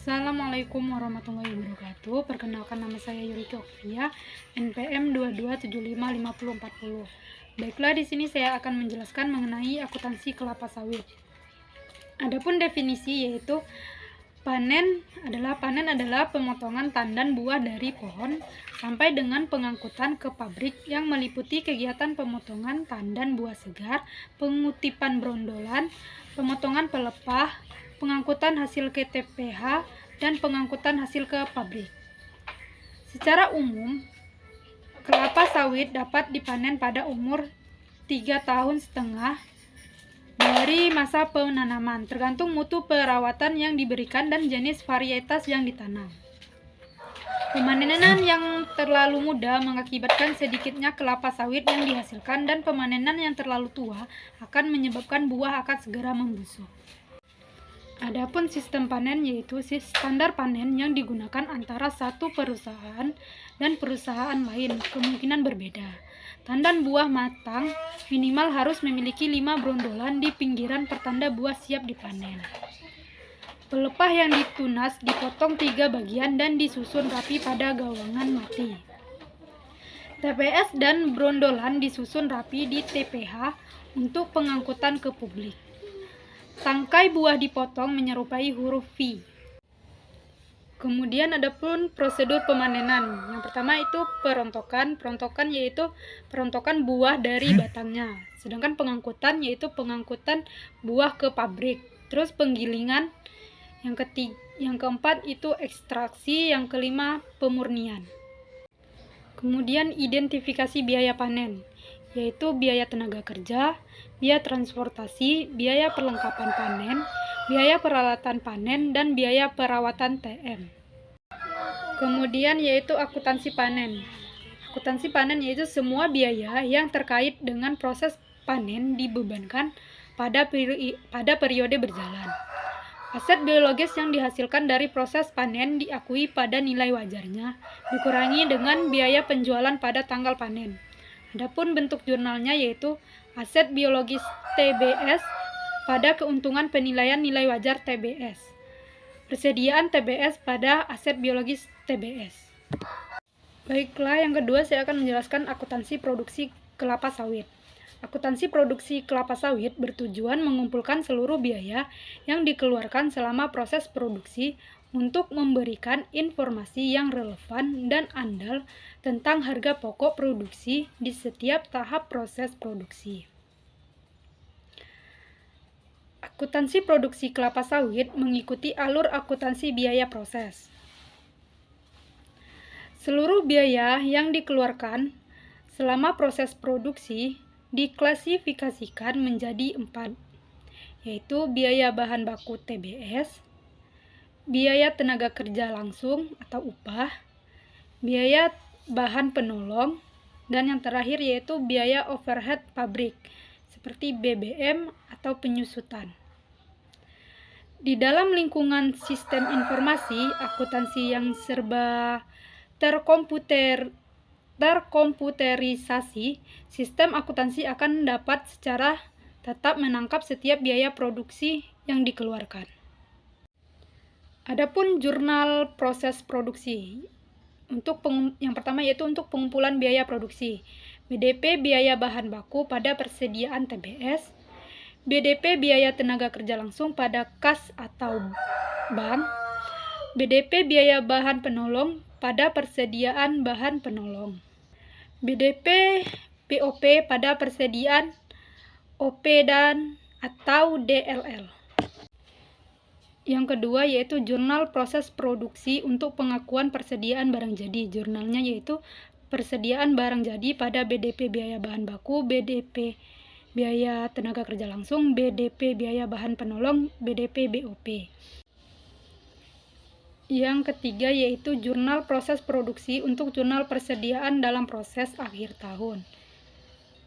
Assalamualaikum warahmatullahi wabarakatuh. Perkenalkan, nama saya Yuriki Okvia, NPM 22755040. Baiklah, di sini saya akan menjelaskan mengenai akuntansi kelapa sawit. Adapun definisi yaitu panen adalah pemotongan tandan buah dari pohon sampai dengan pengangkutan ke pabrik yang meliputi kegiatan pemotongan tandan buah segar, pengutipan brondolan, pemotongan pelepah, pengangkutan hasil ke TPH, dan pengangkutan hasil ke pabrik. Secara umum, kelapa sawit dapat dipanen pada umur 3,5 tahun dari masa penanaman, tergantung mutu perawatan yang diberikan dan jenis varietas yang ditanam. Pemanenan yang terlalu muda mengakibatkan sedikitnya kelapa sawit yang dihasilkan, dan pemanenan yang terlalu tua akan menyebabkan buah akan segera membusuk. Adapun sistem panen yaitu standar panen yang digunakan antara satu perusahaan dan perusahaan lain kemungkinan berbeda. Tandan buah matang minimal harus memiliki 5 brondolan di pinggiran pertanda buah siap dipanen. Pelepah yang ditunas dipotong 3 bagian dan disusun rapi pada gawangan mati. TPS dan brondolan disusun rapi di TPH untuk pengangkutan ke publik. Tangkai buah dipotong menyerupai huruf V. Kemudian ada pun prosedur pemanenan. Yang pertama itu perontokan. Perontokan yaitu perontokan buah dari batangnya. Sedangkan pengangkutan yaitu pengangkutan buah ke pabrik. Terus penggilingan. Yang keempat itu ekstraksi. Yang kelima pemurnian. Kemudian identifikasi biaya panen, yaitu biaya tenaga kerja, biaya transportasi, biaya perlengkapan panen, biaya peralatan panen, dan biaya perawatan TM. Kemudian yaitu akuntansi panen. Akuntansi panen yaitu semua biaya yang terkait dengan proses panen dibebankan pada periode berjalan. Aset biologis yang dihasilkan dari proses panen diakui pada nilai wajarnya, dikurangi dengan biaya penjualan pada tanggal panen. Adapun bentuk jurnalnya yaitu aset biologis TBS pada keuntungan penilaian nilai wajar TBS. Persediaan TBS pada aset biologis TBS. Baiklah, yang kedua saya akan menjelaskan akuntansi produksi kelapa sawit. Akuntansi produksi kelapa sawit bertujuan mengumpulkan seluruh biaya yang dikeluarkan selama proses produksi untuk memberikan informasi yang relevan dan andal tentang harga pokok produksi di setiap tahap proses produksi. Akuntansi produksi kelapa sawit mengikuti alur akuntansi biaya proses. Seluruh biaya yang dikeluarkan selama proses produksi diklasifikasikan menjadi 4, yaitu biaya bahan baku TBS, biaya tenaga kerja langsung atau upah, biaya bahan penolong, dan yang terakhir yaitu biaya overhead pabrik seperti BBM atau penyusutan. Di dalam lingkungan sistem informasi akuntansi yang serba terkomputerisasi, sistem akuntansi akan dapat secara tetap menangkap setiap biaya produksi yang dikeluarkan. Adapun jurnal proses produksi. Yang pertama yaitu untuk pengumpulan biaya produksi. BDP biaya bahan baku pada persediaan TBS, BDP biaya tenaga kerja langsung pada kas atau bank, BDP biaya bahan penolong pada persediaan bahan penolong, BDP BOP pada persediaan OP dan atau DLL. Yang kedua yaitu jurnal proses produksi untuk pengakuan persediaan barang jadi. Jurnalnya yaitu persediaan barang jadi pada BDP biaya bahan baku, BDP biaya tenaga kerja langsung, BDP biaya bahan penolong, BDP BOP. Yang ketiga yaitu jurnal proses produksi untuk jurnal persediaan dalam proses akhir tahun.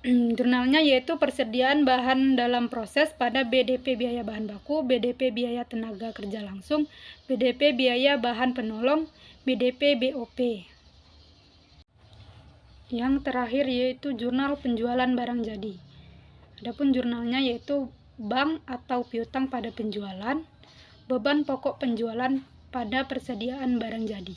Jurnalnya yaitu persediaan bahan dalam proses pada BDP biaya bahan baku, BDP biaya tenaga kerja langsung, BDP biaya bahan penolong, BDP BOP. Yang terakhir yaitu jurnal penjualan barang jadi. Adapun jurnalnya yaitu bank atau piutang pada penjualan, beban pokok penjualan pada persediaan barang jadi.